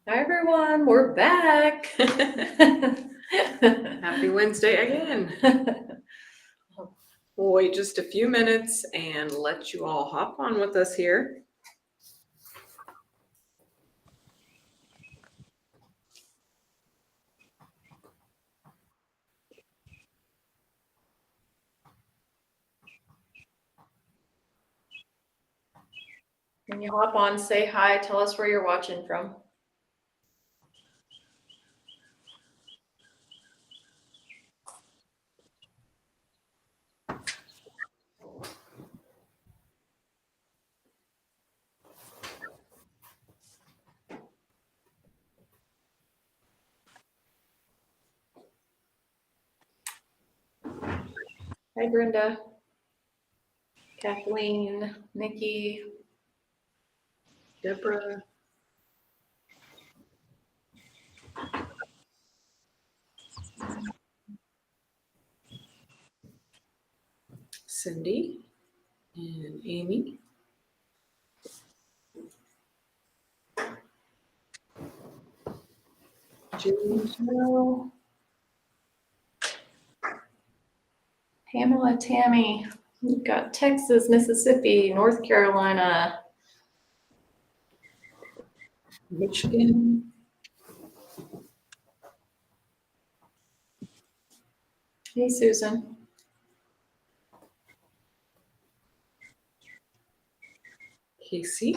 Hi everyone, we're back. Happy Wednesday again. We'll wait just a few minutes and let you all hop on with us here. When you hop on, say hi, tell us where you're watching from. Hi Brenda, Kathleen, Nikki, Deborah. Cindy and Amy. Jill, Pamela, Tammy. We've got Texas, Mississippi, North Carolina, Michigan. Hey Susan. Casey.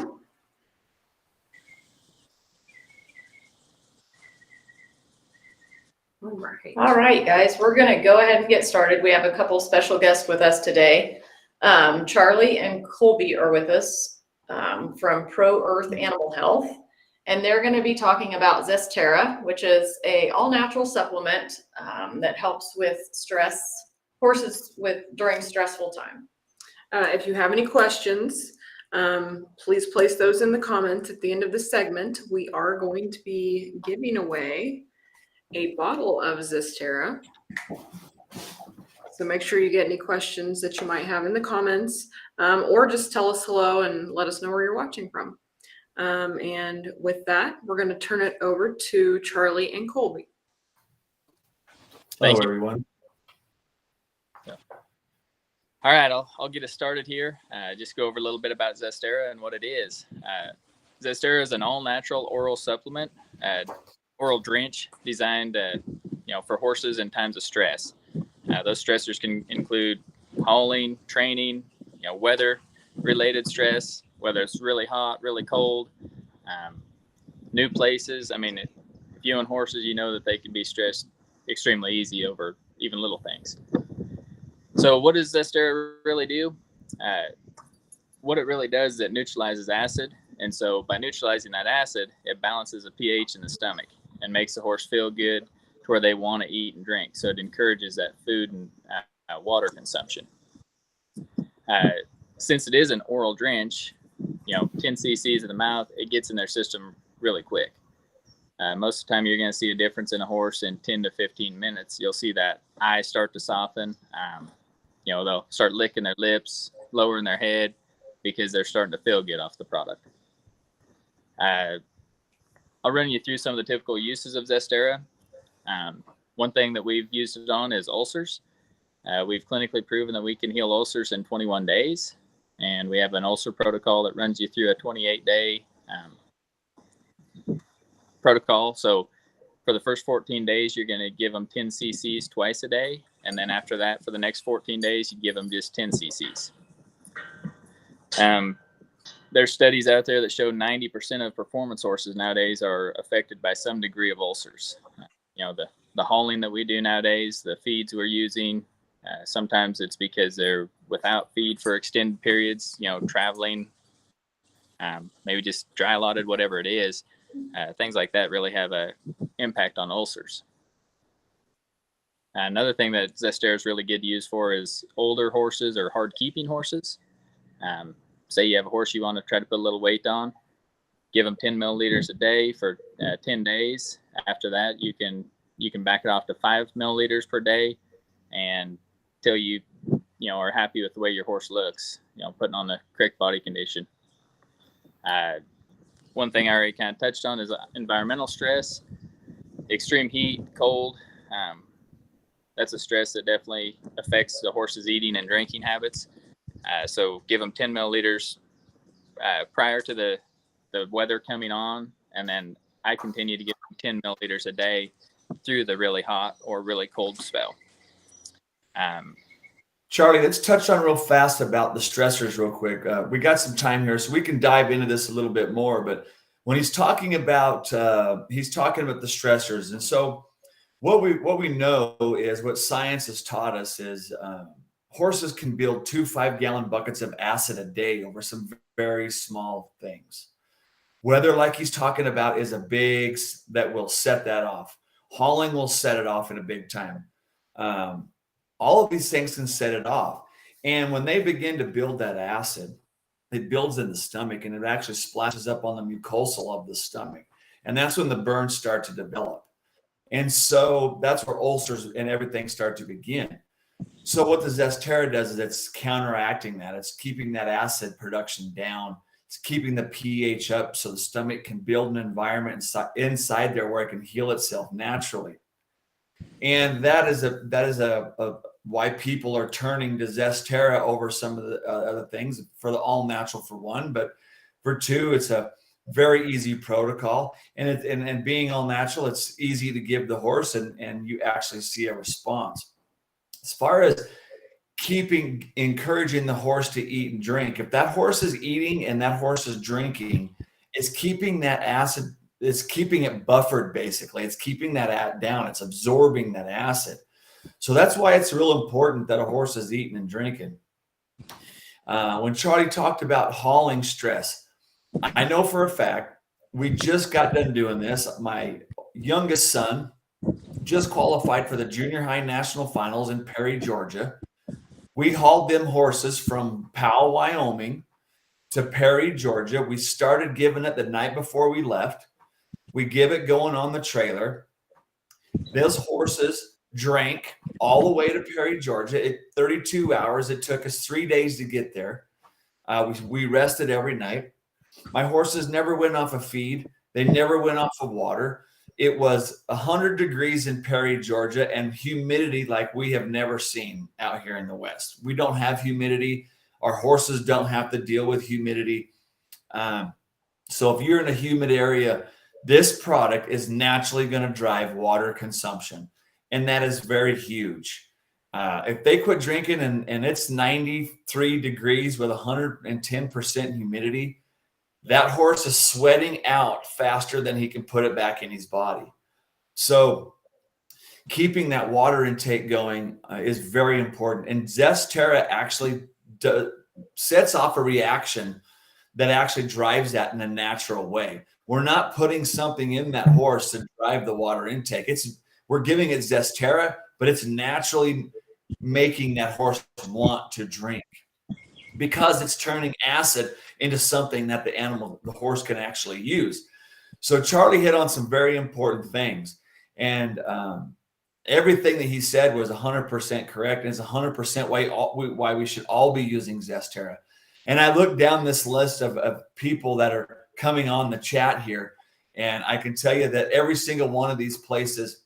All right, guys, we're going to go ahead and get started. We have a couple special guests with us today. Charlie and Colby are with us from Pro Earth Animal Health, and they're going to be talking about Zesterra, which is a all-natural supplement that helps with horses during stressful time. If you have any questions, please place those in the comments at the end of the segment. We are going to be giving away a bottle of Zesterra. So make sure you get any questions that you might have in the comments, or just tell us hello and let us know where you're watching from. And with that, we're going to turn it over to Charlie and Colby. Hello, everyone. All right, I'll get us started here. Just go over a little bit about Zesterra and what it is. Zesterra is an all-natural oral supplement, oral drench designed, for horses in times of stress. Those stressors can include hauling, training, weather-related stress, whether it's really hot, really cold, new places. I mean, if you own horses, you know that they can be stressed extremely easy over even little things. So what does Zesterra really do? What it really does is it neutralizes acid. And so by neutralizing that acid, it balances the pH in the stomach and makes the horse feel good to where they want to eat and drink. So it encourages that food and water consumption. Since it is an oral drench, 10 cc's in the mouth, it gets in their system really quick. Most of the time you're going to see a difference in a horse in 10 to 15 minutes. You'll see that eye start to soften. They'll start licking their lips, lowering their head because they're starting to feel good off the product. I'll run you through some of the typical uses of Zesterra. One thing that we've used it on is ulcers. We've clinically proven that we can heal ulcers in 21 days. And we have an ulcer protocol that runs you through a 28-day protocol. So for the first 14 days, you're going to give them 10 cc's twice a day. And then after that, for the next 14 days, you give them just 10 cc's. There's studies out there that show 90% of performance horses nowadays are affected by some degree of ulcers. The hauling that we do nowadays, the feeds we're using, sometimes it's because they're without feed for extended periods, traveling, maybe just dry lotted, whatever it is. Things like that really have an impact on ulcers. Another thing that Zesterra is really good to use for is older horses or hard keeping horses. Say you have a horse you want to try to put a little weight on, give them 10 milliliters a day for 10 days. After that, you can back it off to 5 milliliters per day, and till you are happy with the way your horse looks, putting on the correct body condition. one thing I already kind of touched on is environmental stress, extreme heat, cold. That's a stress that definitely affects the horse's eating and drinking habits. So give them 10 milliliters prior to the weather coming on, and then I continue to give them 10 milliliters a day through the really hot or really cold spell. Charlie, let's touch on real fast about the stressors real quick. We got some time here, so we can dive into this a little bit more. But when he's talking about the stressors, and so what we know is what science has taught us is horses can build 2 5-gallon buckets of acid a day over some very small things. Whether, like he's talking about, is a big that will set that off. Hauling will set it off in a big time. All of these things can set it off. And when they begin to build that acid, it builds in the stomach and it actually splashes up on the mucosal of the stomach. And that's when the burns start to develop. And so that's where ulcers and everything start to begin. So what the Zesterra does is it's counteracting that. It's keeping that acid production down. It's keeping the pH up so the stomach can build an environment inside there where it can heal itself naturally. And that is why people are turning to Zesterra over some of the other things, for the all natural for one, but for two, it's a very easy protocol, and being all natural, it's easy to give the horse, and you actually see a response. As far as encouraging the horse to eat and drink, if that horse is eating and that horse is drinking, it's keeping that acid. It's keeping it buffered, basically. It's keeping that down. It's absorbing that acid. So that's why it's real important that a horse is eating and drinking. When Charlie talked about hauling stress, I know for a fact, we just got done doing this. My youngest son just qualified for the junior high national finals in Perry, Georgia. We hauled them horses from Powell, Wyoming to Perry, Georgia. We started giving it the night before we left. We give it going on the trailer. Those horses drank all the way to Perry, Georgia. 32 hours. It took us 3 days to get there. We rested every night. My horses never went off of feed. They never went off of water. It was 100 degrees in Perry, Georgia, and humidity like we have never seen out here in the West. We don't have humidity. Our horses don't have to deal with humidity. So if you're in a humid area, this product is naturally going to drive water consumption, and that is very huge. If they quit drinking and it's 93 degrees with 110% humidity, that horse is sweating out faster than he can put it back in his body. So keeping that water intake going is very important. And Zesterra actually sets off a reaction that actually drives that in a natural way. We're not putting something in that horse to drive the water intake. We're giving it Zesterra, but it's naturally making that horse want to drink because it's turning acid into something that the horse can actually use. So Charlie hit on some very important things, and everything that he said was 100% correct, and it's 100% why we should all be using Zesterra. And I looked down this list of people that are coming on the chat here, and I can tell you that every single one of these places,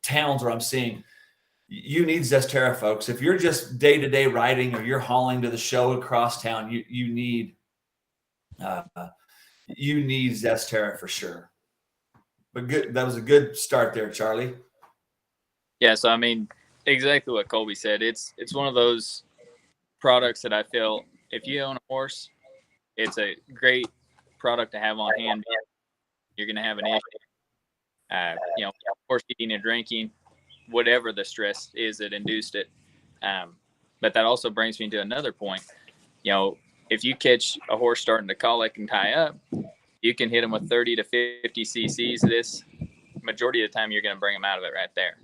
towns where I'm seeing, you need Zesterra, folks. If you're just day-to-day riding or you're hauling to the show across town, you need Zesterra for sure. But good, that was a good start there, Charlie. Yeah, so I mean, exactly what Colby said. It's one of those products that I feel if you own a horse, it's a great product to have on hand. You're going to have an issue, horse eating and drinking, whatever the stress is that induced it. But that also brings me to another point. If you catch a horse starting to colic and tie up, you can hit them with 30 to 50 cc's of this. Majority of the time, you're going to bring them out of it right there.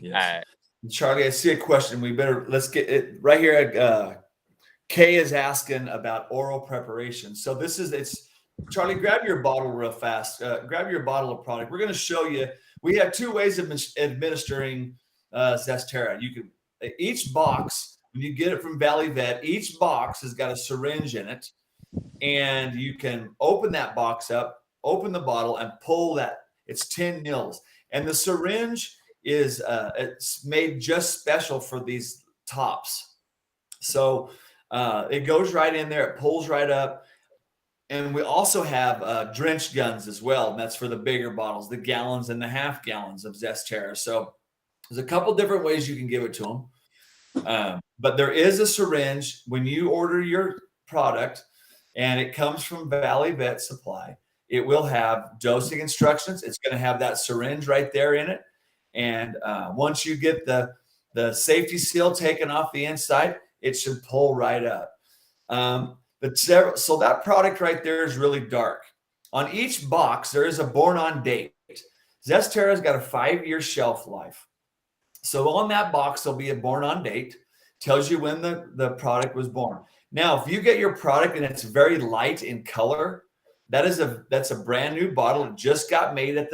Yes. Charlie, I see a question. Let's get it right here. Kay is asking about oral preparation. So it's Charlie, grab your bottle real fast. Grab your bottle of product. We're going to show you. We have two ways of administering Zesterra. You can each box, when you get it from Valley Vet, each box has got a syringe in it. and you can open that box up, open the bottle, and pull that. It's 10 mils, and the syringe is it's made just special for these tops. So it goes right in there, it pulls right up. And we also have drench guns as well, and that's for the bigger bottles, the gallons and the half gallons of Zesterra. So there's a couple different ways you can give it to them. But there is a syringe when you order your product, and it comes from Valley Vet Supply. It will have dosing instructions. It's going to have that syringe right there in it. And once you get the safety seal taken off the inside, it should pull right up. So that product right there is really dark. On each box, there is a born on date. Zesterra's got a 5-year shelf life. So on that box, there'll be a born on date, tells you when the product was born. Now, if you get your product and it's very light in color, that's a brand new bottle. It just got made at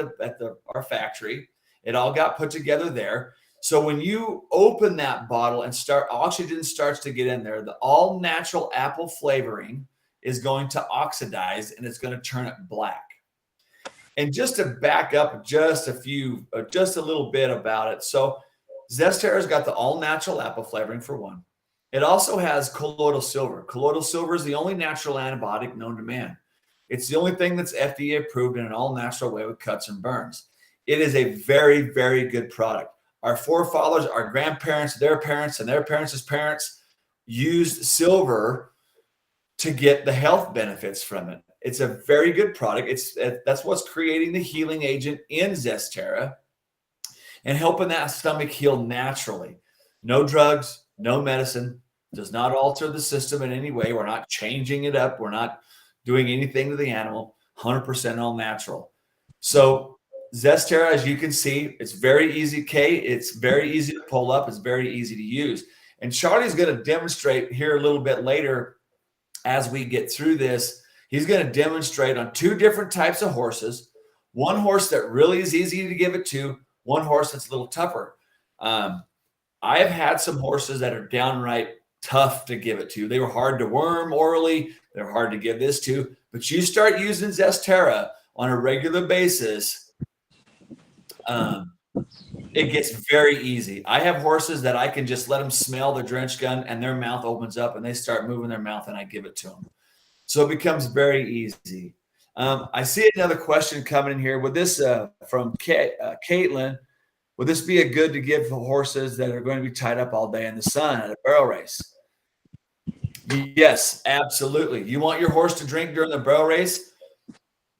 our factory. It all got put together there. So when you open that bottle and oxygen starts to get in there, the all natural apple flavoring is going to oxidize and it's going to turn it black. And just to back up just a little bit about it. So Zesterra's got the all natural apple flavoring for one. It also has colloidal silver. Colloidal silver is the only natural antibiotic known to man. It's the only thing that's FDA approved in an all natural way with cuts and burns. It is a very, very good product. Our forefathers, our grandparents, their parents, and their parents' parents used silver to get the health benefits from it. It's a very good product. That's what's creating the healing agent in Zesterra and helping that stomach heal naturally. No drugs, no medicine, does not alter the system in any way. We're not changing it up. We're not doing anything to the animal, 100% all natural. So Zesterra, as you can see, it's very easy, Kate. It's very easy to pull up. It's very easy to use. And Charlie's going to demonstrate here a little bit later as we get through this. He's going to demonstrate on 2 different types of horses. One horse that really is easy to give it to, one horse that's a little tougher. I have had some horses that are downright tough to give it to. They were hard to worm orally. They're hard to give this to. But you start using Zesterra on a regular basis, it gets very easy. I have horses that I can just let them smell the drench gun and their mouth opens up and they start moving their mouth and I give it to them. So it becomes very easy. I see another question coming in here. Would this from Caitlin, would this be a good to give for horses that are going to be tied up all day in the sun at a barrel race? Yes, absolutely. You want your horse to drink during the barrel race?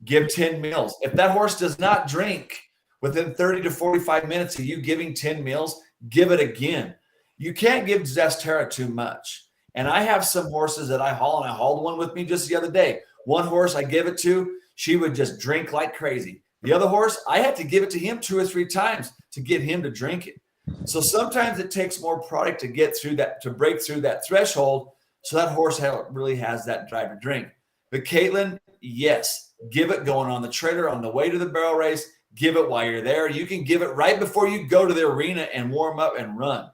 Give 10 mils. If that horse does not drink within 30 to 45 minutes of you giving 10 mils, give it again. You can't give Zesterra too much. And I have some horses that I haul, and I hauled one with me just the other day. One horse I give it to, she would just drink like crazy. The other horse, I had to give it to him 2 or 3 times to get him to drink it. So sometimes it takes more product to get through that, to break through that threshold, so that horse really has that drive to drink. But Caitlin, yes, give it going on the trailer on the way to the barrel race. Give it while you're there. You can give it right before you go to the arena and warm up and run.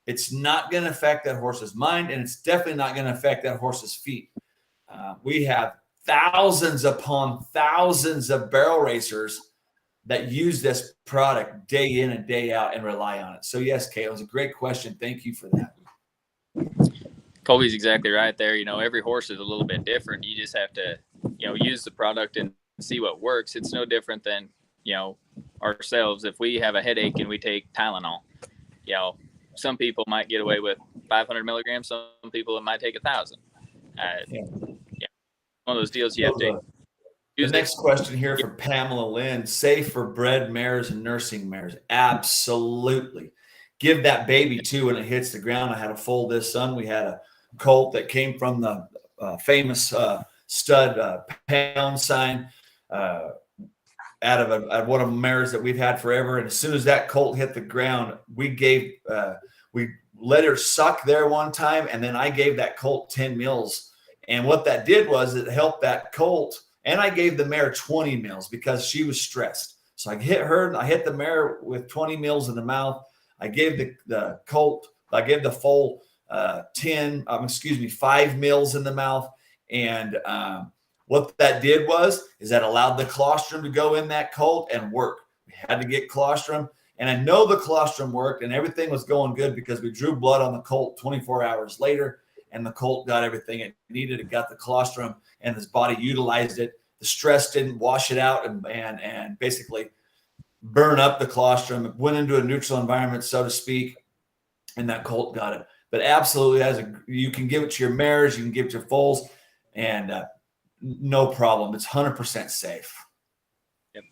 It's not going to affect that horse's mind, and it's definitely not going to affect that horse's feet. We have thousands upon thousands of barrel racers that use this product day in and day out and rely on it. So yes, Caitlin, it's a great question. Thank you for that. Colby's exactly right there. Every horse is a little bit different. You just have to, use the product and see what works. It's no different than, ourselves. If we have a headache and we take Tylenol, some people might get away with 500 milligrams. Some people it might take 1,000. One of those deals you have to use. The next question here from Pamela Lynn: safe for bred mares and nursing mares? Absolutely. Give that baby too when it hits the ground. I had a foal this son. We had a colt that came from the famous stud pound sign out of one of the mares that we've had forever. And as soon as that colt hit the ground, we let her suck there one time, and then I gave that colt 10 mils. And what that did was it helped that colt, and I gave the mare 20 mils because she was stressed. So I hit her, I hit the mare with 20 mils in the mouth. I gave the colt, I gave the foal 5 mils in the mouth. And what that did is that allowed the colostrum to go in that colt and work. We had to get colostrum. And I know the colostrum worked and everything was going good because we drew blood on the colt 24 hours later, and the colt got everything it needed. It got the colostrum and his body utilized it. The stress didn't wash it out and basically burn up the colostrum. It went into a neutral environment, so to speak, and that colt got it. But absolutely, you can give it to your mares, you can give it to your foals, and no problem. It's 100% safe. Yep.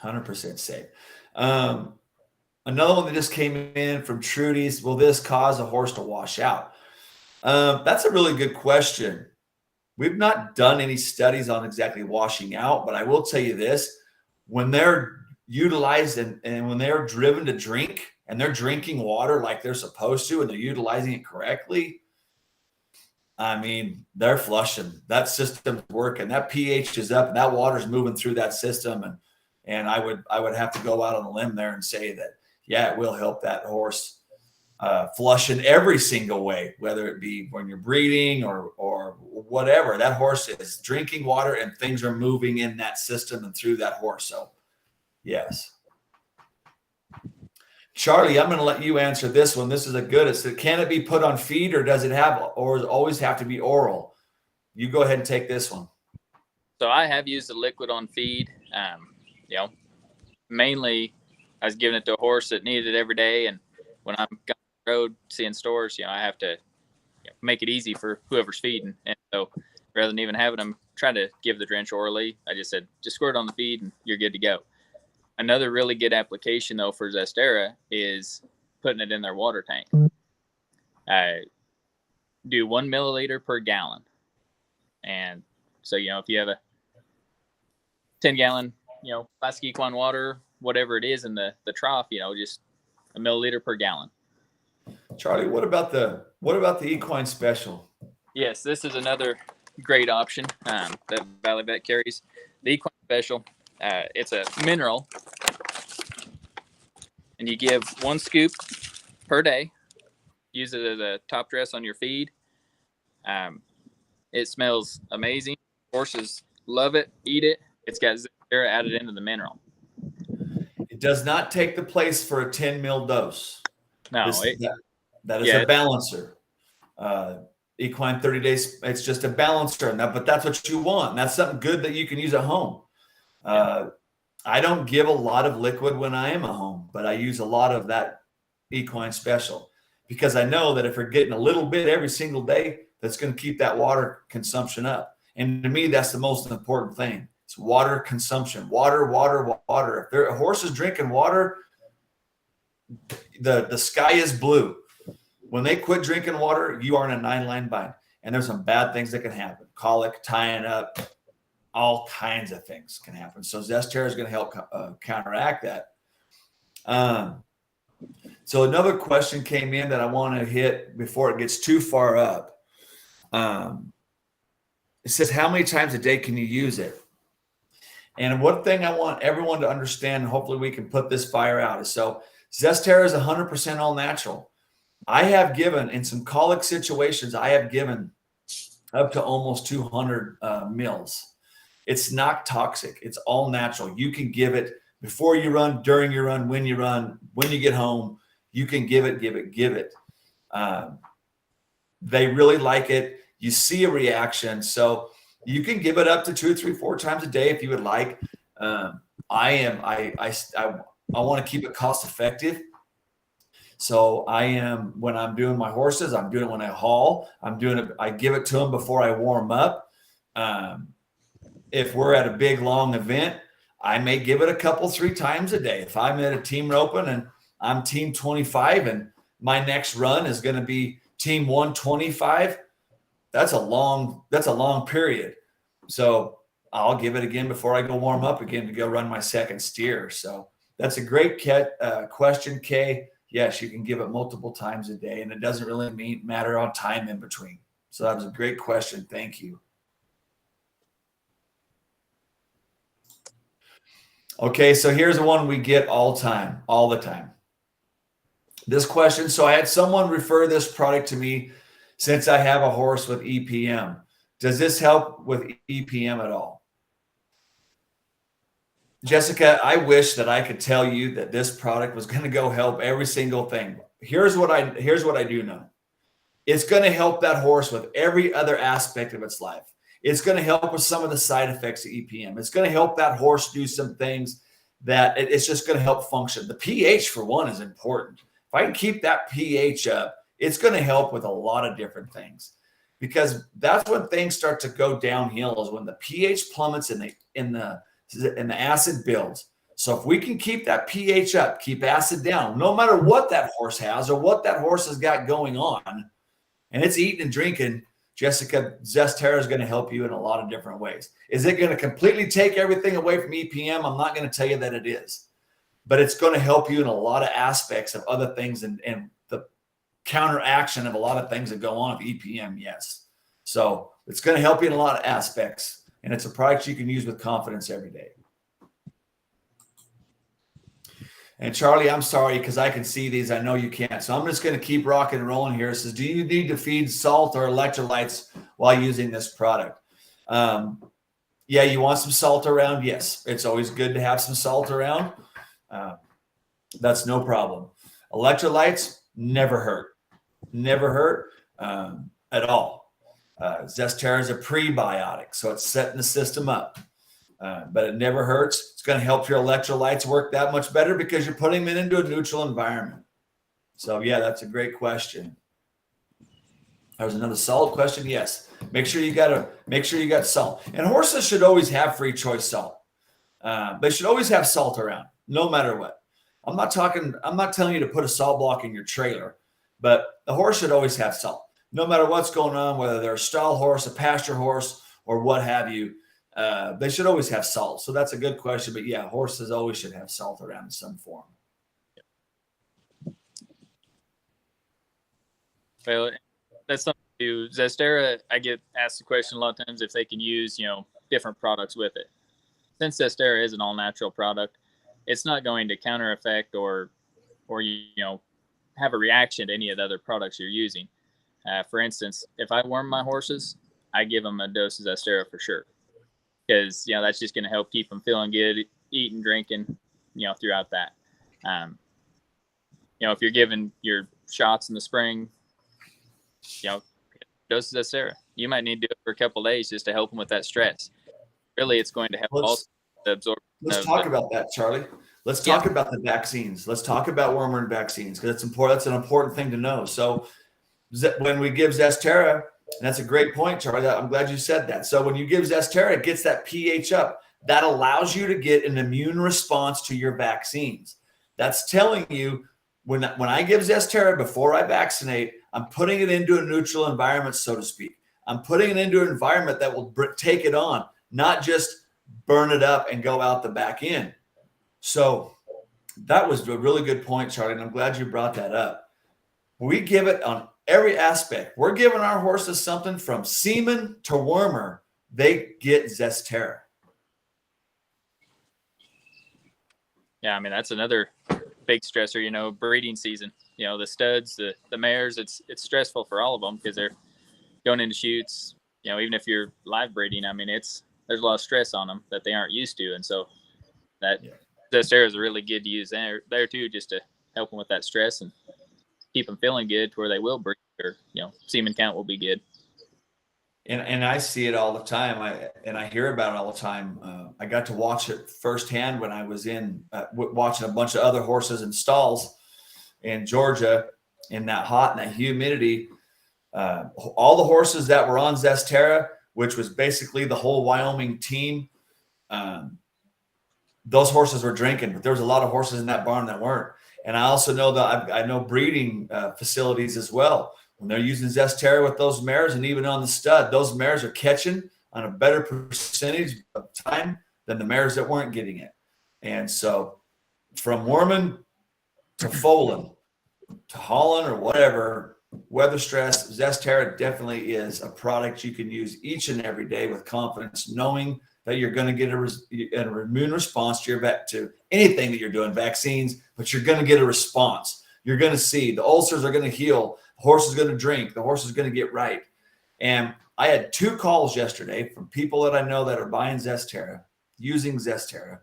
100% safe. Another one that just came in from Trudy's, will this cause a horse to wash out? That's a really good question. We've not done any studies on exactly washing out, but I will tell you this. When they're utilized and when they're driven to drink and they're drinking water like they're supposed to and they're utilizing it correctly, I mean, they're flushing. That system's working. That pH is up and that water's moving through that system. And I would have to go out on a limb there and say that, yeah, it will help that horse flush in every single way, whether it be when you're breeding or whatever. That horse is drinking water and things are moving in that system and through that horse. So, yes. Charlie, I'm going to let you answer this one. This is a good. Can it be put on feed or does it always have to be oral? You go ahead and take this one. So I have used the liquid on feed. Mainly I was giving it to a horse that needed it every day. And when I'm on the road seeing stores, I have to make it easy for whoever's feeding. And so rather than even having them try to give the drench orally, I just said, just squirt it on the feed and you're good to go. Another really good application, though, for Zesterra is putting it in their water tank. Do 1 milliliter per gallon. And so, if you have a 10-gallon, plastic equine water, whatever it is in the trough, just a milliliter per gallon. Charlie, what about the equine special? Yes, this is another great option that Valley Vet carries. The equine special. It's a mineral, and you give 1 scoop per day. Use it as a top dress on your feed. It smells amazing. Horses love it, eat it. It's got Zesterra added into the mineral. It does not take the place for a 10 mil dose. No, that is a balancer. Equine 30 days, it's just a balancer, but that's what you want. That's something good that you can use at home. I don't give a lot of liquid when I am at home, but I use a lot of that equine special because I know that if we're getting a little bit every single day, that's going to keep that water consumption up. And to me, that's the most important thing. It's water consumption. Water. If a horse is drinking water, the sky is blue. When they quit drinking water, you are in a 9-line bind. And there's some bad things that can happen. Colic, tying up, all kinds of things can happen. So Zesterra is going to help counteract that. So another question came in that I want to hit before it gets too far up. It says, how many times a day can you use it? And one thing I want everyone to understand, and hopefully we can put this fire out, is so Zesterra is 100% all natural. I have given, in some colic situations, I have given up to almost 200 mils. It's not toxic. It's all natural. You can give it before you run, during your run, when you run, when you get home. You can give it. They really like it. You see a reaction. So you can give it up to 2, 3, 4 times a day if you would like. I want to keep it cost effective. So when I'm doing my horses, I'm doing it when I haul. I give it to them before I warm up. If we're at a big, long event, I may give it a couple, 3 times a day. If I'm at a team roping and I'm team 25 and my next run is going to be team 125, that's a long period. So I'll give it again before I go warm up again to go run my second steer. So that's a great question, Kay. Yes, you can give it multiple times a day, and it doesn't really matter on time in between. So that was a great question. Thank you. Okay, so here's the one we get all the time. This question, so I had someone refer this product to me since I have a horse with EPM. Does this help with EPM at all? Jessica, I wish that I could tell you that this product was going to go help every single thing. Here's what I do know. It's going to help that horse with every other aspect of its life. It's going to help with some of the side effects of EPM. It's going to help that horse do some things that it's just going to help function. The pH, for one, is important. If I can keep that pH up, it's going to help with a lot of different things, because that's when things start to go downhill, is when the pH plummets and the acid builds. So if we can keep that pH up, keep acid down, no matter what that horse has or what that horse has got going on, and it's eating and drinking, Jessica, Zesterra is going to help you in a lot of different ways. Is it going to completely take everything away from EPM? I'm not going to tell you that it is, but it's going to help you in a lot of aspects of other things and the counteraction of a lot of things that go on with EPM. Yes. So it's going to help you in a lot of aspects, and it's a product you can use with confidence every day. And Charlie, I'm sorry, because I can see these. I know you can't. So I'm just going to keep rocking and rolling here. It says, do you need to feed salt or electrolytes while using this product? Yeah, you want some salt around? Yes. It's always good to have some salt around. That's no problem. Electrolytes never hurt. Never hurt at all. Zesterra is a prebiotic, so it's setting the system up. But it never hurts. It's going to help your electrolytes work that much better because you're putting them into a neutral environment. So yeah, that's a great question. There's another salt question. Yes. Make sure you got salt. And horses should always have free choice salt. They should always have salt around, no matter what. I'm not telling you to put a salt block in your trailer, but the horse should always have salt. No matter what's going on, whether they're a stall horse, a pasture horse, or what have you. They should always have salt. So that's a good question. But yeah, horses always should have salt around in some form. Well, that's something to Zesterra. I get asked the question a lot of times if they can use, different products with it. Since Zesterra is an all natural product, it's not going to counter effect or have a reaction to any of the other products you're using. For instance, if I worm my horses, I give them a dose of Zesterra for sure. Because that's just going to help keep them feeling good, eating, drinking, throughout that. If you're giving your shots in the spring, doses of Zesterra, you might need to do it for a couple of days just to help them with that stress. Really, it's going to help also the absorption. Let's talk about that, Charlie. Let's talk about the vaccines. Let's talk about worm vaccines, because it's important. That's an important thing to know. So when we give Zesterra, and that's a great point, Charlie. I'm glad you said that. So when you give Zesterra, it gets that pH up. That allows you to get an immune response to your vaccines. That's telling you when I give Zesterra before I vaccinate, I'm putting it into a neutral environment, so to speak. I'm putting it into an environment that will take it on, not just burn it up and go out the back end. So that was a really good point, Charlie, and I'm glad you brought that up. We give it on every aspect. We're giving our horses something from semen to wormer. They get Zesterra. Yeah, I mean, that's another big stressor, breeding season. The studs, the mares, it's stressful for all of them because they're going into chutes. Even if you're live breeding, I mean, there's a lot of stress on them that they aren't used to. And so that Zesterra is really good to use there too, just to help them with that stress and keep them feeling good to where they will breed, or semen count will be good. And I see it all the time. I hear about it all the time. I got to watch it firsthand when I was watching a bunch of other horses in stalls in Georgia in that hot and that humidity. All the horses that were on Zesterra, which was basically the whole Wyoming team, those horses were drinking, but there was a lot of horses in that barn that weren't. And I also know that I know breeding facilities as well. When they're using Zesterra with those mares, and even on the stud, those mares are catching on a better percentage of time than the mares that weren't getting it. And so from worming to foaling to hauling or whatever, weather stress, Zesterra definitely is a product you can use each and every day with confidence, knowing that you're going to get an immune response to anything that you're doing, vaccines, but you're going to get a response. You're going to see the ulcers are going to heal. horse is going to drink. The horse is going to get right. And I had 2 calls yesterday from people that I know that are buying Zesterra, using Zesterra.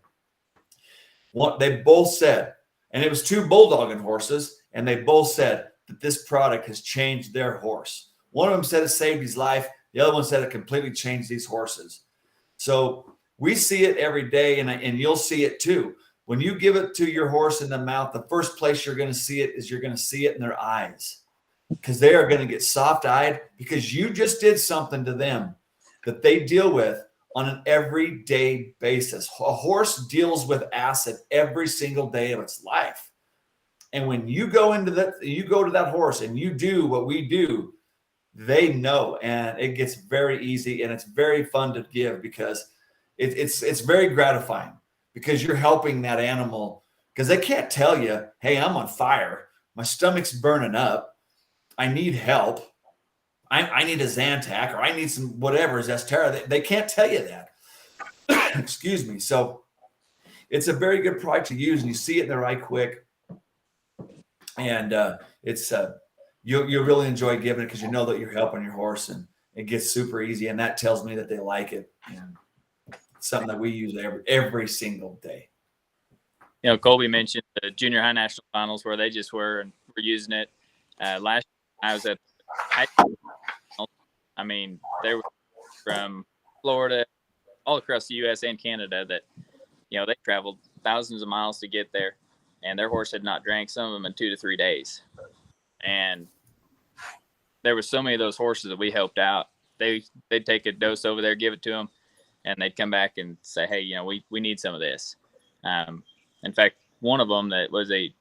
They both said, and it was 2 bulldogging horses, and they both said that this product has changed their horse. One of them said it saved his life. The other one said it completely changed these horses. So we see it every day, and you'll see it too. When you give it to your horse in the mouth, the first place you're going to see it is you're going to see it in their eyes, because they are going to get soft-eyed because you just did something to them that they deal with on an everyday basis. A horse deals with acid every single day of its life. And when you go into that, you go to that horse and you do what we do, they know, and it gets very easy, and it's very fun to give because it's very gratifying, because you're helping that animal, because they can't tell you, hey, I'm on fire. My stomach's burning up. I need help. I need a Zantac, or I need some whatever, Zesterra. They can't tell you that. Excuse me. So it's a very good product to use, and you see it in their eye quick. And you'll really enjoy giving it, because you know that you're helping your horse, and it gets super easy. And that tells me that they like it. And it's something that we use every single day. You know, Colby mentioned the junior high national finals where they just were using it. Last year I was at high school. I mean, they were from Florida, all across the U.S. and Canada, that, you know, they traveled thousands of miles to get there, and their horse had not drank, some of them in 2 to 3 days. And there were so many of those horses that we helped out. They'd take a dose over there, give it to them, and they'd come back and say, hey, you know, we need some of this. In fact, one of them that was there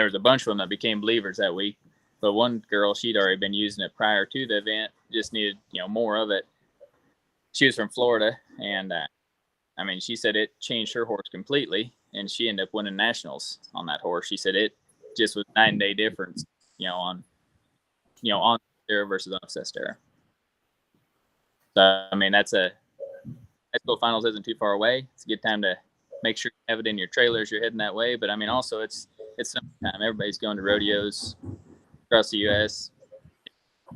was a bunch of them that became believers that week, but one girl, she'd already been using it prior to the event, just needed, you know, more of it. She was from Florida, and she said it changed her horse completely, and she ended up winning nationals on that horse. She said it just was night and day difference, on Zesterra versus off Zesterra. So high school finals isn't too far away. It's a good time to make sure you have it in your trailer as you're heading that way. But also it's summertime. Everybody's going to rodeos across the U.S.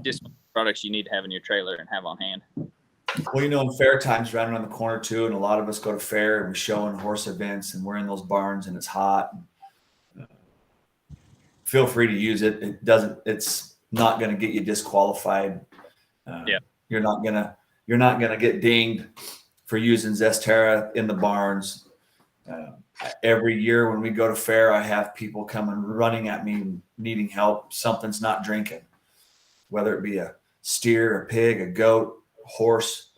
Just products you need to have in your trailer and have on hand. Well, in fair time's right around the corner too, and a lot of us go to fair and we're showing horse events, and we're in those barns and it's hot. Feel free to use it. It's not going to get you disqualified. You're not gonna get dinged for using Zesterra in the barns. Every year when we go to fair, I have people coming running at me needing help. Something's not drinking, whether it be a steer, a pig, a goat, a horse.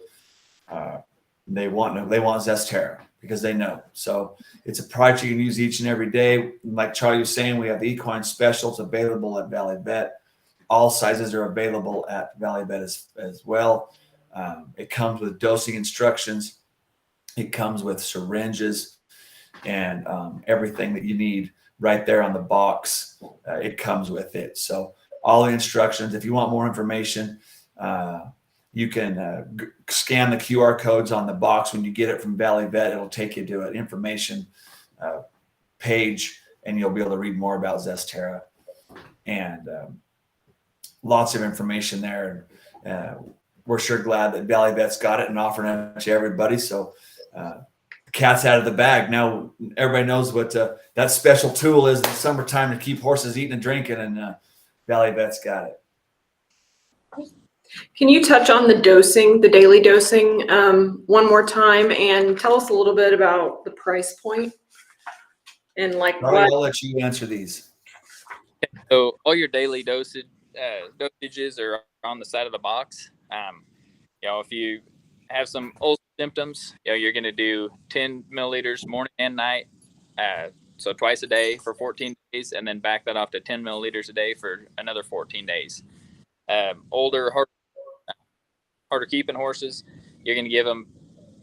They want Zesterra because they know. So it's a product you can use each and every day. Like Charlie was saying, we have the equine specials available at Valley Vet. All sizes are available at Valley Vet as well. It comes with dosing instructions. It comes with syringes and everything that you need right there on the box. It comes with it. So all the instructions. If you want more information, you can scan the QR codes on the box. When you get it from Valley Vet, it'll take you to an information page, and you'll be able to read more about Zesterra. And lots of information there. We're sure glad that Valley Vet's got it and offering it to everybody. So the cat's out of the bag. Now everybody knows what that special tool is in the summertime to keep horses eating and drinking, and Valley Vet's got it. Can you touch on the dosing, the daily dosing, one more time, and tell us a little bit about the price point and I'll let you answer these. So all your daily dosages are on the side of the box. If you have some ulcer symptoms, you're going to do 10 milliliters morning and night. So twice a day for 14 days, and then back that off to 10 milliliters a day for another 14 days. Older, harder keeping horses, you're going to give them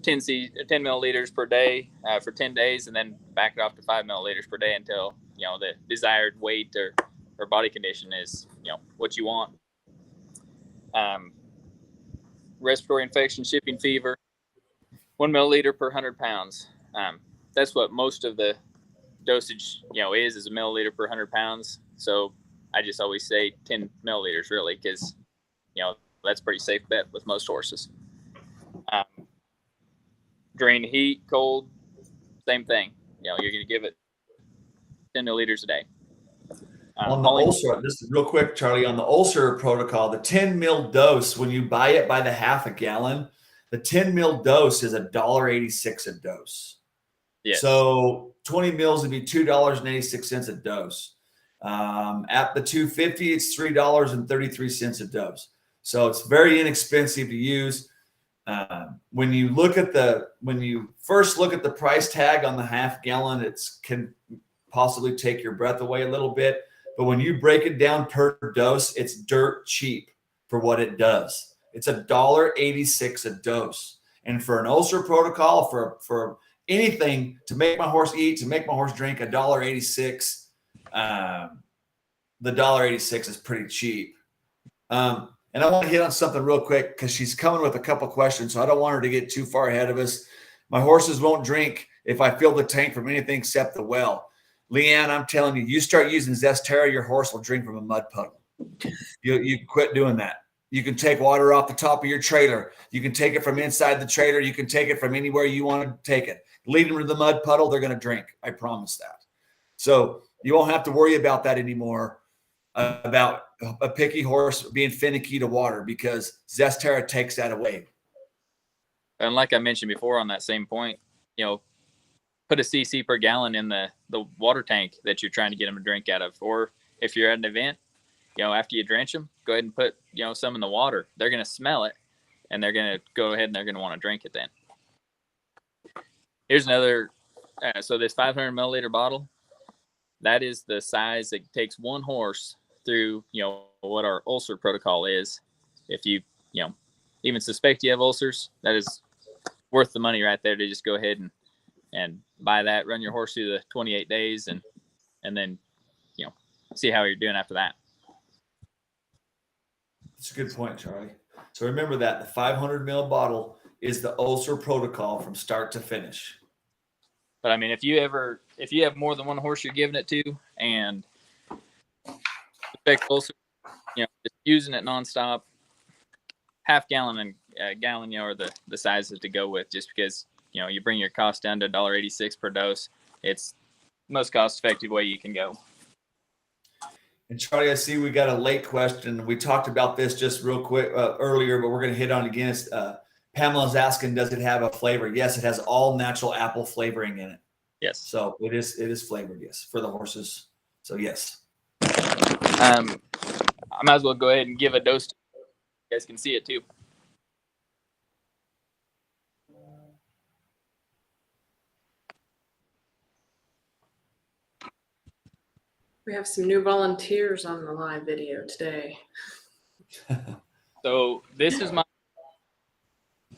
10 milliliters per day for 10 days, and then back it off to 5 milliliters per day until the desired weight or body condition is what you want. Respiratory infection, shipping fever, 1 milliliter per 100 pounds. That's what most of the dosage is a milliliter per 100 pounds. So I just always say 10 milliliters really, because that's a pretty safe bet with most horses. Drain heat, cold, same thing. You're going to give it 10 milliliters a day. On the ulcer, this is real quick, Charlie, on the ulcer protocol, the 10 mil dose, when you buy it by the half a gallon, the 10 mil dose is $1.86 a dose. Yes. So 20 mils would be $2.86 a dose. At the 250, it's $3.33 a dose. So it's very inexpensive to use. When you first look at the price tag on the half gallon, it can possibly take your breath away a little bit. But when you break it down per dose, it's dirt cheap for what it does. It's $1.86 a dose. And for an ulcer protocol, for anything to make my horse eat, to make my horse drink, $1.86, the $1.86 is pretty cheap. And I want to hit on something real quick because she's coming with a couple questions, so I don't want her to get too far ahead of us. My horses won't drink if I fill the tank from anything except the well. Leanne, I'm telling you, you start using Zesterra, your horse will drink from a mud puddle. You quit doing that. You can take water off the top of your trailer. You can take it from inside the trailer. You can take it from anywhere you want to take it. Lead them to the mud puddle, they're going to drink. I promise that. So you won't have to worry about that anymore, about a picky horse being finicky to water, because Zesterra takes that away. And like I mentioned before on that same point, put a cc per gallon in the water tank that you're trying to get them to drink out of. Or if you're at an event, after you drench them, go ahead and put, some in the water. They're going to smell it, and they're going to go ahead and they're going to want to drink it then. Here's another, so this 500 milliliter bottle, that is the size it takes one horse through, what our ulcer protocol is. If you, even suspect you have ulcers, that is worth the money right there to just go ahead and buy that, run your horse through the 28 days and then, see how you're doing after that. That's a good point, Charlie. So remember that the 500 ml bottle is the ulcer protocol from start to finish. But I mean, if you have more than one horse you're giving it to and suspect ulcer, just using it nonstop, half gallon and gallon, are the sizes to go with, just because, you bring your cost down to $1.86 per dose. It's the most cost-effective way you can go. And Charlie, I see we got a late question. We talked about this just real quick earlier, but we're going to hit on it again. Pamela's asking, does it have a flavor? Yes, it has all natural apple flavoring in it. Yes. So it is flavored, yes, for the horses. So yes. I might as well go ahead and give a dose. You guys can see it too. We have some new volunteers on the live video today. So this is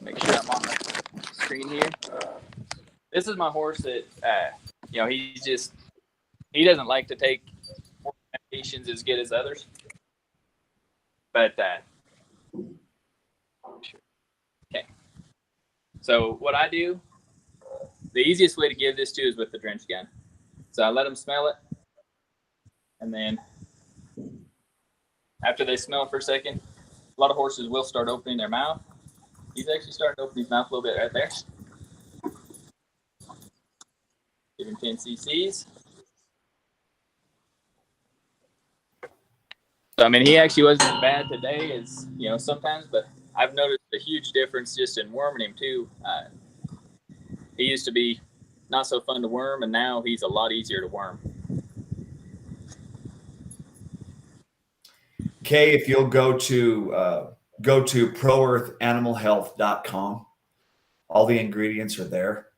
make sure I'm on the screen here. This is my horse that, he doesn't like to take medications as good as others. But, okay. So what I do, the easiest way to give this to is with the drench gun. So I let them smell it. And then after they smell it for a second, a lot of horses will start opening their mouth. He's actually starting to open his mouth a little bit right there. Give him 10 cc's. So, I mean, he actually wasn't as bad today as, sometimes, but I've noticed a huge difference just in worming him too. He used to be not so fun to worm, and now he's a lot easier to worm. Kay, if you'll go to proearthanimalhealth.com, all the ingredients are there.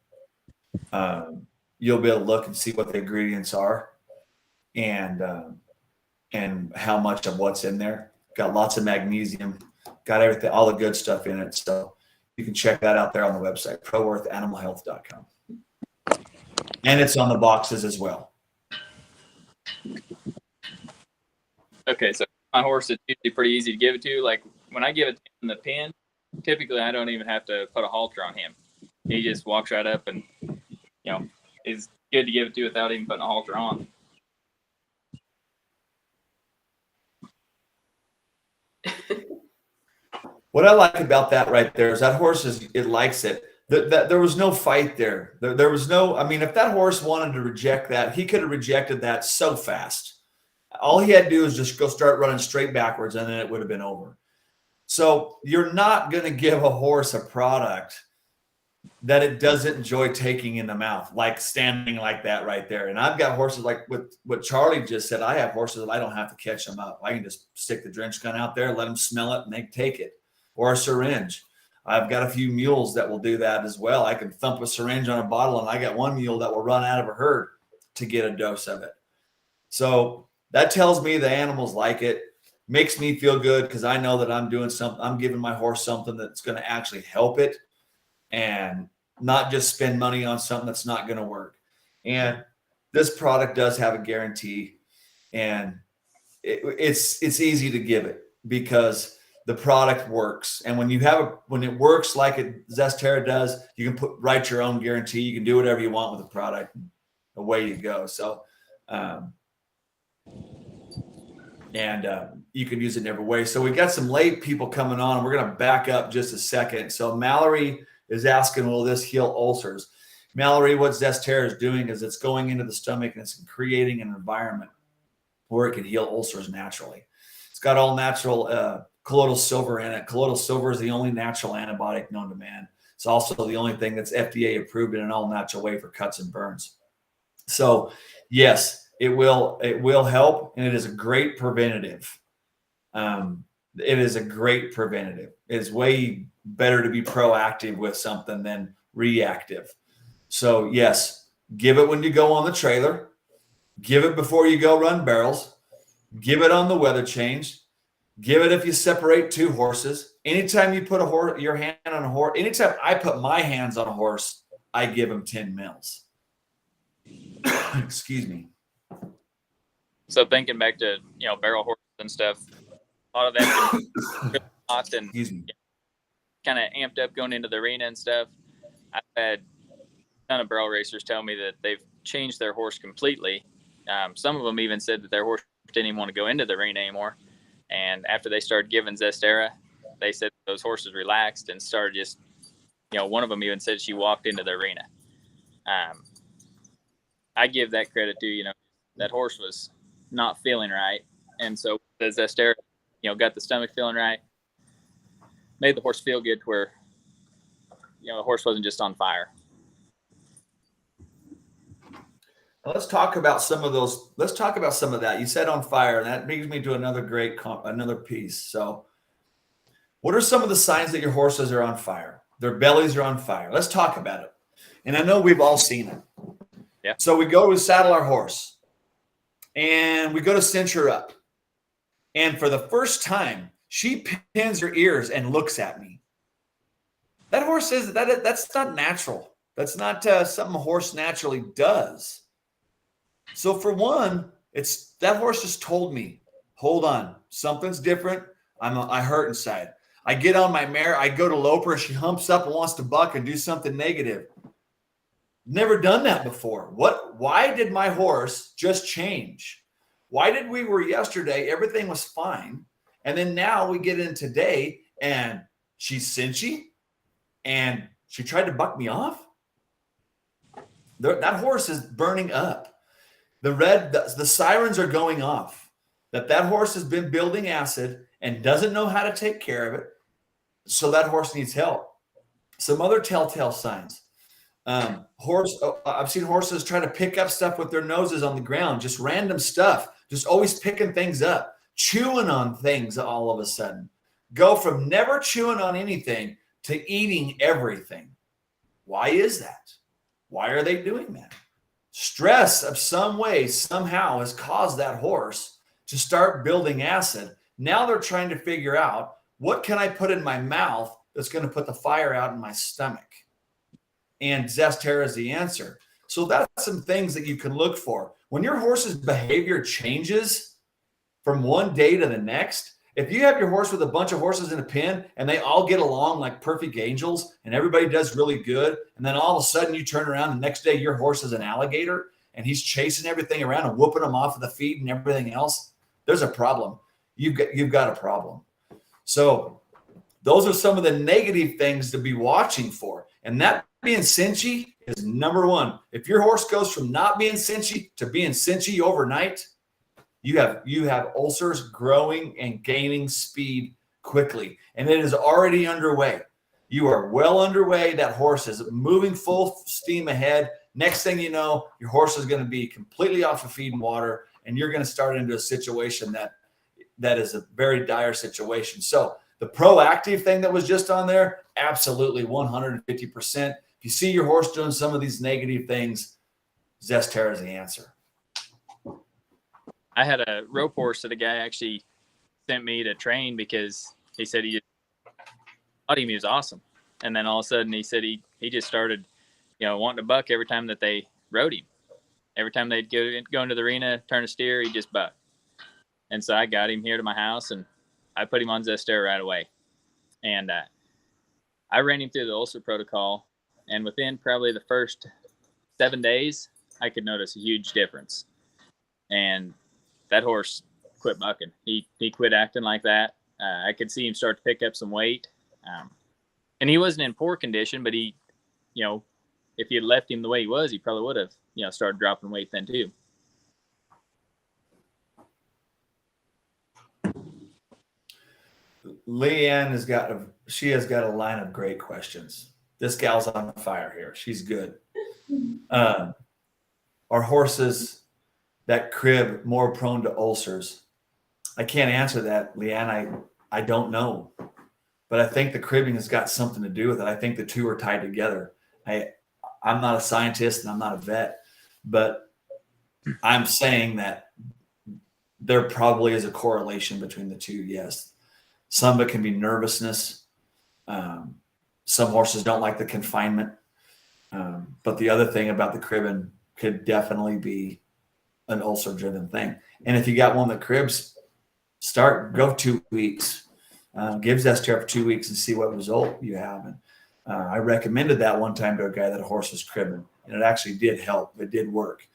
You'll be able to look and see what the ingredients are and how much of what's in there. Got lots of magnesium, got everything, all the good stuff in it. So you can check that out there on the website, proearthanimalhealth.com. And it's on the boxes as well. Okay, so my horse is usually pretty easy to give it to. Like when I give it in the pen, typically I don't even have to put a halter on him. He just walks right up and, is good to give it to without even putting a halter on. What I like about that right there is that horse it likes it. There was no fight there. There was no, I mean, if that horse wanted to reject that, he could have rejected that so fast. All he had to do is just go start running straight backwards, and then it would have been over. So you're not going to give a horse a product that it doesn't enjoy taking in the mouth, like standing like that right there. And I've got horses like with what Charlie just said. I have horses that I don't have to catch them up. I can just stick the drench gun out there, let them smell it, and they take it. Or a syringe. I've got a few mules that will do that as well. I can thump a syringe on a bottle, and I got one mule that will run out of a herd to get a dose of it. So that tells me the animals like it. Makes me feel good because I know that I'm doing something. I'm giving my horse something that's going to actually help it, and not just spend money on something that's not going to work. And this product does have a guarantee, and it's easy to give it because the product works. And when it works like Zesterra does, you can write your own guarantee. You can do whatever you want with the product. Away you go. So, you can use it in every way. So we got some late people coming on. We're going to back up just a second. So Mallory is asking, will this heal ulcers? Mallory, what Zesterra is doing is it's going into the stomach and it's creating an environment where it can heal ulcers naturally. It's got all natural colloidal silver in it. Colloidal silver is the only natural antibiotic known to man. It's also the only thing that's FDA approved in an all natural way for cuts and burns. So yes, it will help, and it is a great preventative. It is a great preventative. It's way better to be proactive with something than reactive. So yes, give it when you go on the trailer. Give it before you go run barrels. Give it on the weather change. Give it if you separate two horses. Anytime you put your hand on a horse, anytime I put my hands on a horse, I give him 10 mils. Excuse me. So thinking back to, barrel horses and stuff, a lot of that really hot and kind of amped up going into the arena and stuff. I've had a ton of barrel racers tell me that they've changed their horse completely. Some of them even said that their horse didn't even want to go into the arena anymore. And after they started giving Zesterra, they said those horses relaxed and started just, one of them even said she walked into the arena. I give that credit to, that horse was not feeling right. And so the Zesterra, got the stomach feeling right, made the horse feel good to where, the horse wasn't just on fire. Let's talk about some of those. Let's talk about some of that. You said on fire, and that brings me to another piece. So what are some of the signs that your horses are on fire? Their bellies are on fire. Let's talk about it. And I know we've all seen it. Yeah. So we saddle our horse and we go to cinch her up. And for the first time, she pins her ears and looks at me. That horse says that's not natural. That's not something a horse naturally does. So for one, it's that horse just told me, hold on, something's different. I hurt inside. I get on my mare, I go to lope her, she humps up and wants to buck and do something negative. Never done that before. Why did my horse just change? Why did we were yesterday, everything was fine. And then now we get in today and she's cinchy and she tried to buck me off. That horse is burning up. The sirens are going off. That horse has been building acid and doesn't know how to take care of it. So that horse needs help. Some other telltale signs. I've seen horses try to pick up stuff with their noses on the ground, just random stuff, just always picking things up, chewing on things all of a sudden. Go from never chewing on anything to eating everything. Why is that? Why are they doing that? Stress of some way, somehow has caused that horse to start building acid. Now they're trying to figure out, what can I put in my mouth that's going to put the fire out in my stomach? And Zesterra is the answer. So that's some things that you can look for. When your horse's behavior changes from one day to the next, if you have your horse with a bunch of horses in a pen and they all get along like perfect angels and everybody does really good, and then all of a sudden you turn around the next day your horse is an alligator and he's chasing everything around and whooping them off of the feed and everything else, there's a problem. You've got a problem. So Those are some of the negative things to be watching for. And that being cinchy is number one. If your horse goes from not being cinchy to being cinchy overnight, you have ulcers growing and gaining speed quickly. And it is already underway. You are well underway. That horse is moving full steam ahead. Next thing you know, your horse is going to be completely off of feed and water, and you're going to start into a situation that is a very dire situation. So the proactive thing that was just on there, absolutely 150%. If you see your horse doing some of these negative things, Zesterra is the answer. I had a rope horse that a guy actually sent me to train because he said he thought he was awesome. And then all of a sudden he said he just started, wanting to buck every time that they rode him. Every time they'd go into the arena, turn a steer, he'd just buck. And so I got him here to my house and I put him on Zesterra right away. And I ran him through the ulcer protocol. And within probably the first 7 days, I could notice a huge difference. And that horse quit bucking. He quit acting like that. I could see him start to pick up some weight. And he wasn't in poor condition, but he, if you had left him the way he was, he probably would have, started dropping weight then too. Leanne has got a line of great questions. This gal's on fire here. She's good. Are horses that crib more prone to ulcers? I can't answer that, Leanne. I don't know. But I think the cribbing has got something to do with it. I think the two are tied together. I'm not a scientist and I'm not a vet, but I'm saying that there probably is a correlation between the two. Yes. Some of it can be nervousness. Some horses don't like the confinement. But the other thing about the cribbing could definitely be an ulcer driven thing. And if you got one that cribs, go 2 weeks. Give Zesterra for 2 weeks and see what result you have. And I recommended that one time to a guy that a horse was cribbing, and it actually did help. It did work.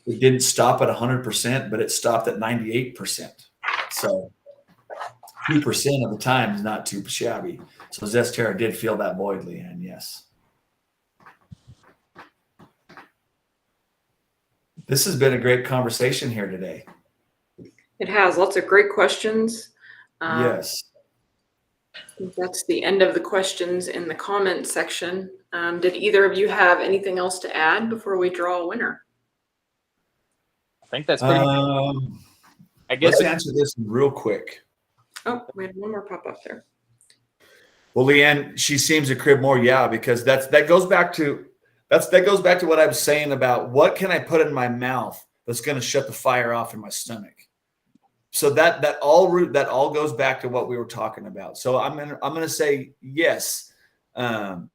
It didn't stop at 100%, but it stopped at 98%. So 2% of the time is not too shabby. So Zesterra did fill that void, Leanne. Yes. This has been a great conversation here today. It has lots of great questions. Yes. That's the end of the questions in the comment section. Did either of you have anything else to add before we draw a winner? I think that's pretty I guess Let's answer this real quick. Oh, we had one more pop up there. Well, Leanne, she seems to crib more, because that goes back to what I was saying about what can I put in my mouth that's going to shut the fire off in my stomach. So that all goes back to what we were talking about. So I'm gonna say yes. That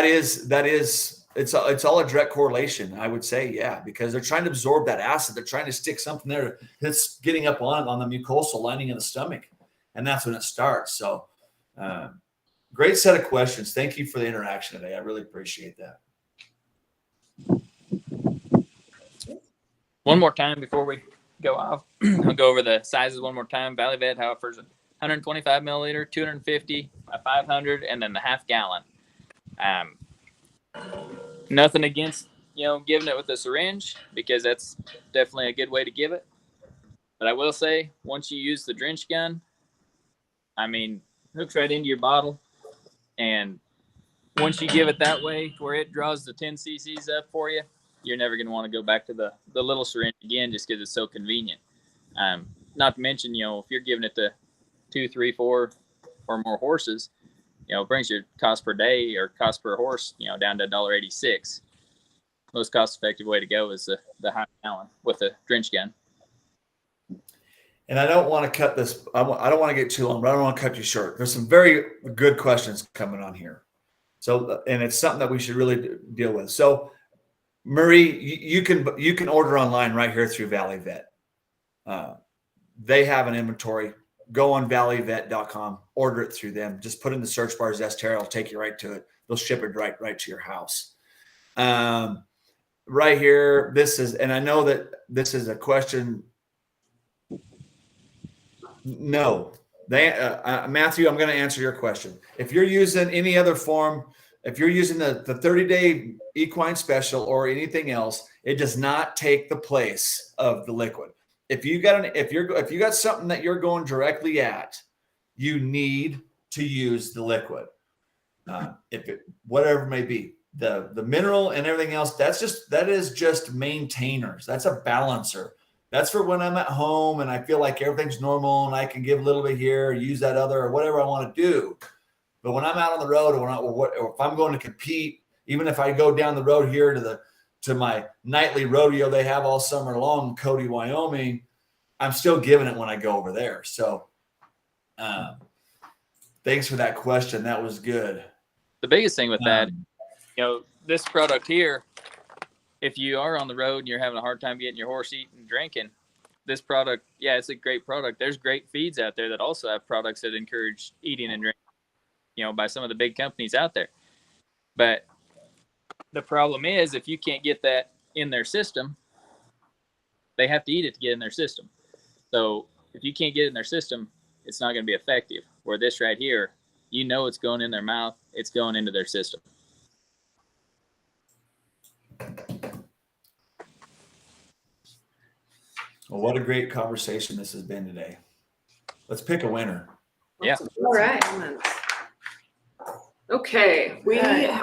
is it's all a direct correlation. I would say because they're trying to absorb that acid. They're trying to stick something there that's getting up on the mucosal lining in the stomach, and that's when it starts. So great set of questions. Thank you for the interaction today. I really appreciate that. One more time before we go off, I'll go over the sizes one more time. Valley Vet offers 125 milliliter, 250, a 500, and then the half gallon. Nothing against giving it with a syringe, because that's definitely a good way to give it. But I will say, once you use the drench gun, hooks right into your bottle, and once you give it that way, where it draws the 10 cc's up for you, you're never going to want to go back to the little syringe again, just because it's so convenient. Not to mention, if you're giving it to 2, 3, 4 or more horses, it brings your cost per day or cost per horse, down to $1.86. Most cost-effective way to go is the half gallon with a drench gun. And I don't want to cut this. I don't want to get too long, but I don't want to cut you short. There's some very good questions coming on here. So, and it's something that we should really deal with. So, Marie, you can order online right here through Valley Vet. They have an inventory. Go on valleyvet.com, order it through them. Just put in the search bar Zesterra, it'll take you right to it. They'll ship it right to your house. Right here, and I know that this is a question. No, Matthew, I'm going to answer your question. If you're using any other form, if you're using the 30-day equine special or anything else, it does not take the place of the liquid. If you got something that you're going directly at, you need to use the liquid. Whatever it may be, the mineral and everything else, that is just maintainers. That's a balancer. That's for when I'm at home and I feel like everything's normal and I can give a little bit here, use that other, or whatever I want to do. But when I'm out on the road, or if I'm going to compete, even if I go down the road here to my nightly rodeo they have all summer long in Cody, Wyoming, I'm still giving it when I go over there. So thanks for that question. That was good. The biggest thing with that, this product here, if you are on the road and you're having a hard time getting your horse eating and drinking, this product, it's a great product. There's great feeds out there that also have products that encourage eating and drinking, by some of the big companies out there. But the problem is, if you can't get that in their system, they have to eat it to get in their system. So if you can't get it in their system, it's not going to be effective. Where this right here, it's going in their mouth, it's going into their system. Well, what a great conversation this has been today. Let's pick a winner. Yeah. All right. Okay,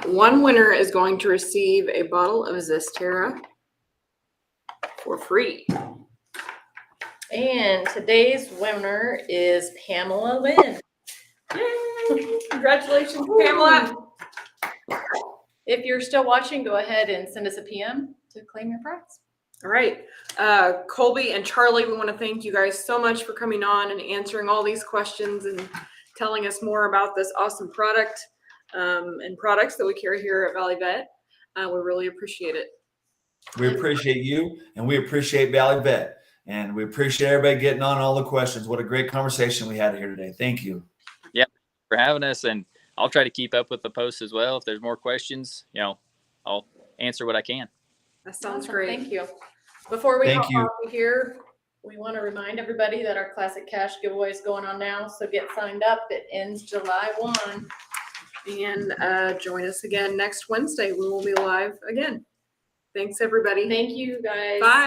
one winner is going to receive a bottle of Zesterra for free. And today's winner is Pamela Lynn. Yay! Congratulations, Pamela. If you're still watching, go ahead and send us a PM to claim your prize. All right. Colby and Charlie, we want to thank you guys so much for coming on and answering all these questions and telling us more about this awesome product and products that we carry here at Valley Vet. We really appreciate it. We appreciate you, and we appreciate Valley Vet, and we appreciate everybody getting on all the questions. What a great conversation we had here today. Thank you. Yeah, for having us, and I'll try to keep up with the posts as well. If there's more questions, I'll answer what I can. That sounds Awesome. great. Thank you. Before we Thank hop you. off of here, we want to remind everybody that our Classic Cash giveaway is going on now. So get signed up. It ends July 1. And join us again next Wednesday. We will be live again. Thanks, everybody. Thank you, guys. Bye.